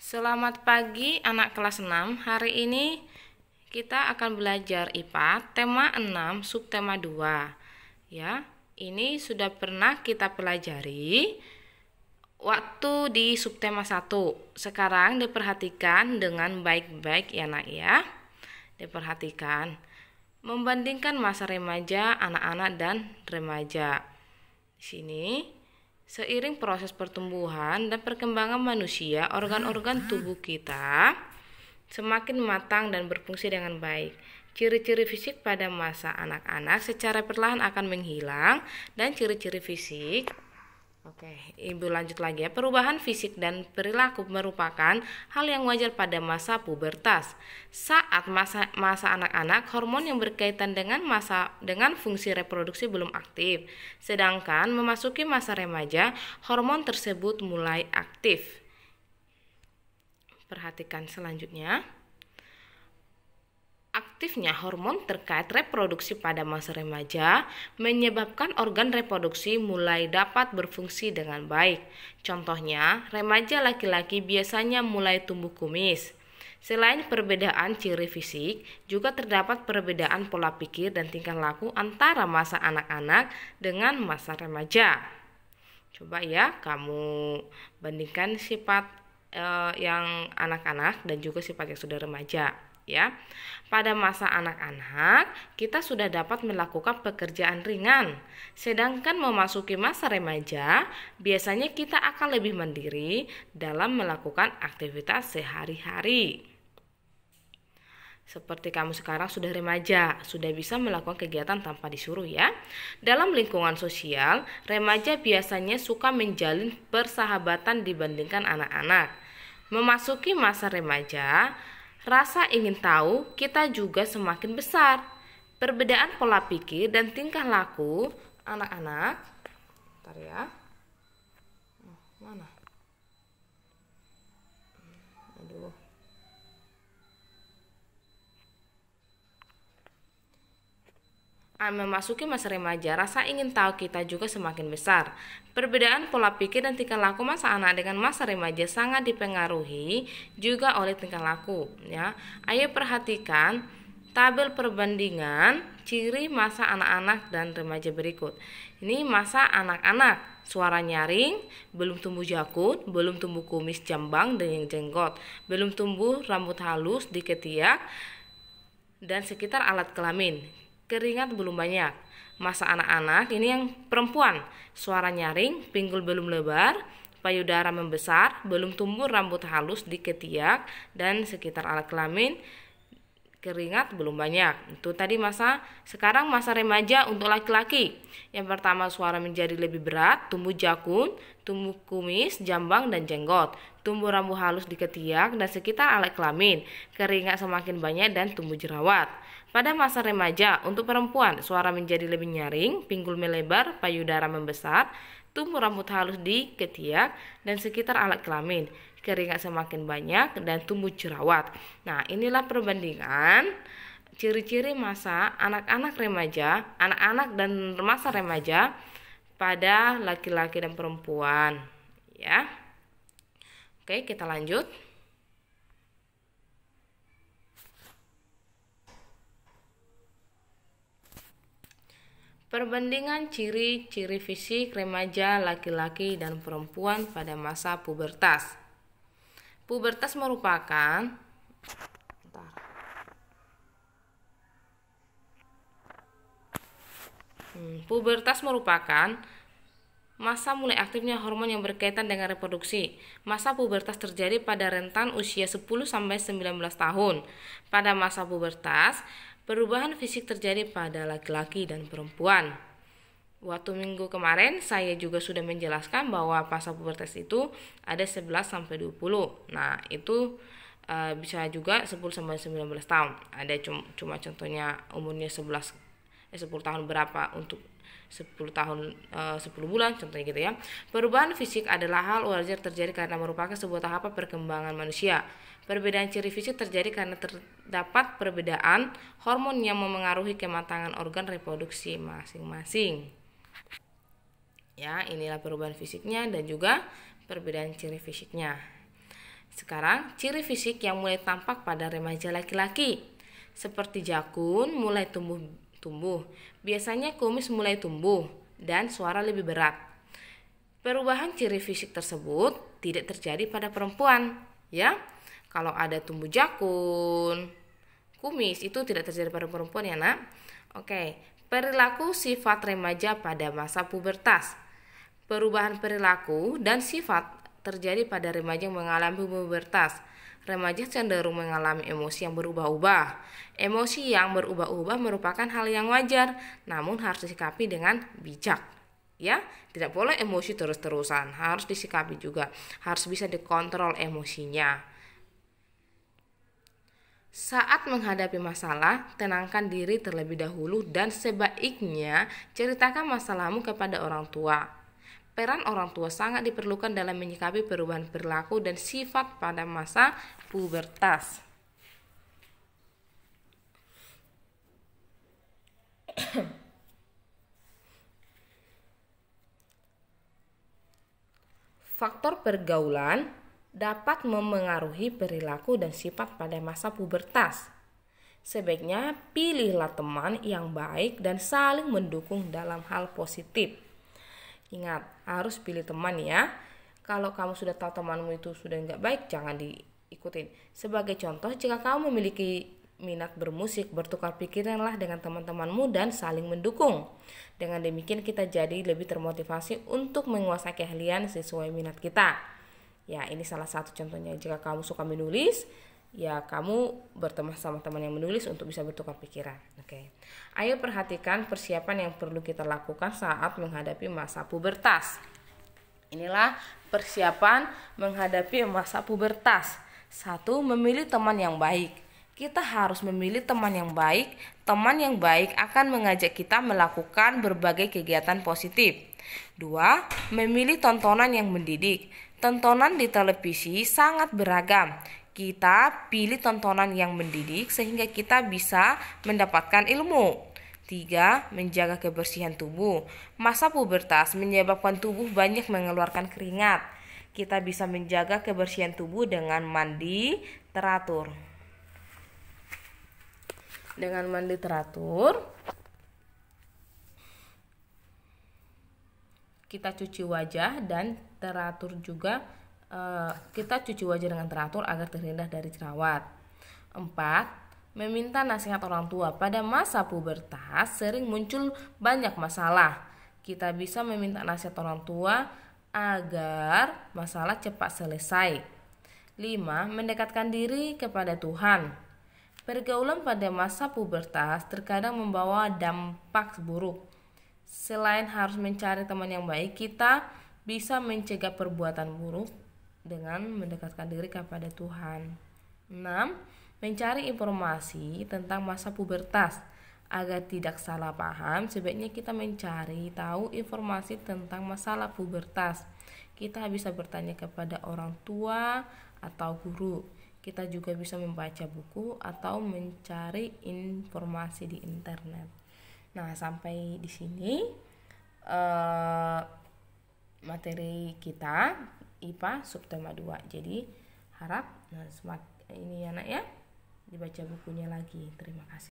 Selamat pagi anak kelas 6. Hari ini kita akan belajar IPA tema 6 subtema 2. Ya, ini sudah pernah kita pelajari waktu di subtema 1. Sekarang diperhatikan dengan baik-baik ya Nak ya. Diperhatikan. Membandingkan masa remaja, anak-anak dan remaja. Di sini seiring proses pertumbuhan dan perkembangan manusia, organ-organ tubuh kita semakin matang dan berfungsi dengan baik. Ciri-ciri fisik pada masa anak-anak secara perlahan akan menghilang dan ciri-ciri fisik. Ibu lanjut lagi ya. Perubahan fisik dan perilaku merupakan hal yang wajar pada masa pubertas. Saat masa anak-anak, hormon yang berkaitan dengan fungsi reproduksi belum aktif. Sedangkan memasuki masa remaja, hormon tersebut mulai aktif. Perhatikan selanjutnya. Aktifnya hormon terkait reproduksi pada masa remaja menyebabkan organ reproduksi mulai dapat berfungsi dengan baik. Contohnya, remaja laki-laki biasanya mulai tumbuh kumis. Selain perbedaan ciri fisik, juga terdapat perbedaan pola pikir dan tingkah laku antara masa anak-anak dengan masa remaja. Coba ya, kamu bandingkan sifat yang anak-anak dan juga sifat yang sudah remaja. Ya, pada masa anak-anak kita sudah dapat melakukan pekerjaan ringan, sedangkan memasuki masa remaja biasanya kita akan lebih mandiri dalam melakukan aktivitas sehari-hari. Seperti kamu sekarang sudah remaja, sudah bisa melakukan kegiatan tanpa disuruh ya. Dalam lingkungan sosial, remaja biasanya suka menjalin persahabatan dibandingkan anak-anak. Memasuki masa remaja, rasa ingin tahu kita juga semakin besar. Perbedaan pola pikir dan tingkah laku anak-anak. Bentar ya. Mana? Aduh. Memasuki masa remaja, rasa ingin tahu kita juga semakin besar. Perbedaan pola pikir dan tingkah laku masa anak dengan masa remaja sangat dipengaruhi juga oleh tingkah laku ya. Ayo perhatikan tabel perbandingan ciri masa anak-anak dan remaja berikut. Ini masa anak-anak, suara nyaring, belum tumbuh jakun, belum tumbuh kumis jambang dan jenggot, belum tumbuh rambut halus di ketiak dan sekitar alat kelamin. Keringat belum banyak. Masa anak-anak ini yang perempuan, suara nyaring, pinggul belum lebar, payudara membesar, belum tumbuh rambut halus di ketiak dan sekitar alat kelamin, keringat belum banyak. Itu tadi sekarang masa remaja untuk laki-laki. Yang pertama, suara menjadi lebih berat, tumbuh jakun, tumbuh kumis, jambang dan jenggot, tumbuh rambut halus di ketiak dan sekitar alat kelamin, keringat semakin banyak dan tumbuh jerawat. Pada masa remaja, untuk perempuan, suara menjadi lebih nyaring, pinggul melebar, payudara membesar, tumbuh rambut halus di ketiak dan sekitar alat kelamin, keringat semakin banyak dan tumbuh jerawat. Nah, inilah perbandingan ciri-ciri masa anak-anak dan masa remaja pada laki-laki dan perempuan, ya. Oke, kita lanjut. Perbandingan ciri-ciri fisik remaja laki-laki dan perempuan pada masa pubertas. Pubertas merupakan masa mulai aktifnya hormon yang berkaitan dengan reproduksi. Masa pubertas terjadi pada rentan usia 10-19 tahun. Pada masa pubertas, perubahan fisik terjadi pada laki-laki dan perempuan. Waktu minggu kemarin saya juga sudah menjelaskan bahwa masa pubertas itu ada 11-20. Nah, itu bisa juga 10-19 tahun. Ada cuma contohnya umurnya 10 tahun berapa untuk 10 tahun 10 bulan contohnya gitu ya. Perubahan fisik adalah hal wajar terjadi karena merupakan sebuah tahapan perkembangan manusia. Perbedaan ciri fisik terjadi karena terdapat perbedaan hormon yang memengaruhi kematangan organ reproduksi masing-masing. Ya, inilah perubahan fisiknya dan juga perbedaan ciri fisiknya. Sekarang, ciri fisik yang mulai tampak pada remaja laki-laki. Seperti jakun mulai tumbuh. Biasanya kumis mulai tumbuh dan suara lebih berat. Perubahan ciri fisik tersebut tidak terjadi pada perempuan, ya. Kalau ada tumbuh jakun, kumis itu tidak terjadi pada perempuan ya, Nak. Oke, perilaku sifat remaja pada masa pubertas. Perubahan perilaku dan sifat terjadi pada remaja yang mengalami pubertas. Remaja cenderung mengalami emosi yang berubah-ubah. Emosi yang berubah-ubah merupakan hal yang wajar, namun harus disikapi dengan bijak. Ya, tidak boleh emosi terus-terusan, harus disikapi juga, harus bisa dikontrol emosinya. Saat menghadapi masalah, tenangkan diri terlebih dahulu dan sebaiknya ceritakan masalahmu kepada orang tua. Peran orang tua sangat diperlukan dalam menyikapi perubahan perilaku dan sifat pada masa pubertas. Faktor pergaulan dapat memengaruhi perilaku dan sifat pada masa pubertas. Sebaiknya pilihlah teman yang baik dan saling mendukung dalam hal positif. Ingat, harus pilih teman ya. Kalau kamu sudah tahu temanmu itu sudah nggak baik, jangan diikutin. Sebagai contoh, jika kamu memiliki minat bermusik, bertukar pikiranlah dengan teman-temanmu dan saling mendukung. Dengan demikian kita jadi lebih termotivasi untuk menguasai keahlian sesuai minat kita. Ya, ini salah satu contohnya. Jika kamu suka menulis, ya kamu berteman sama teman yang menulis untuk bisa bertukar pikiran. Oke. Ayo perhatikan persiapan yang perlu kita lakukan saat menghadapi masa pubertas. Inilah persiapan menghadapi masa pubertas. 1. Memilih teman yang baik. Kita harus memilih teman yang baik. Teman yang baik akan mengajak kita melakukan berbagai kegiatan positif. 2. Memilih tontonan yang mendidik. Tontonan di televisi sangat beragam. Kita pilih tontonan yang mendidik sehingga kita bisa mendapatkan ilmu. 3. Menjaga kebersihan tubuh. Masa pubertas menyebabkan tubuh banyak mengeluarkan keringat. Kita bisa menjaga kebersihan tubuh dengan mandi teratur. Dengan mandi teratur, kita cuci wajah dan teratur juga. Kita cuci wajah dengan teratur agar terhindar dari jerawat. 4. Meminta nasihat orang tua. Pada masa pubertas sering muncul banyak masalah. Kita bisa meminta nasihat orang tua agar masalah cepat selesai. 5. Mendekatkan diri kepada Tuhan. Pergaulan pada masa pubertas terkadang membawa dampak buruk. Selain harus mencari teman yang baik, kita bisa mencegah perbuatan buruk dengan mendekatkan diri kepada Tuhan. 6. Mencari informasi tentang masa pubertas. Agar tidak salah paham, sebaiknya kita mencari tahu informasi tentang masalah pubertas. Kita bisa bertanya kepada orang tua atau guru. Kita juga bisa membaca buku atau mencari informasi di internet. Nah, sampai di sini materi kita IPA subtema 2. Jadi harap ini anak ya dibaca bukunya lagi. Terima kasih.